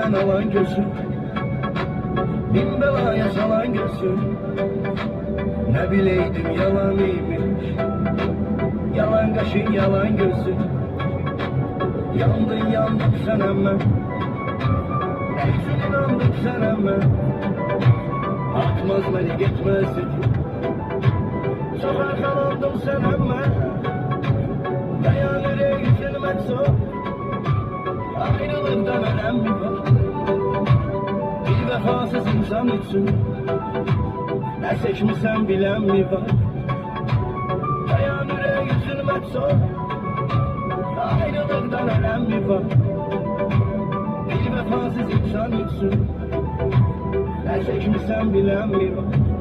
elimden alan gözüm, bin belaya salan gözüm. Ne bileydim yalan imiş, yalan kaşın yalan gözüm. Yandın yandım sen hemen, neyse inandım sen hemen. Atmaz beni gitmezsin, sokak alandım sen hemen. Dayanır yüzülmek zor, ayrılıktan önemli var. Bir vefasız insan için ne seçmişsen bilen mi var? Dayanır yüzülmek zor, ayrılıktan önemli var. Bir vefasız insan için ne seçmişsen bilen mi var?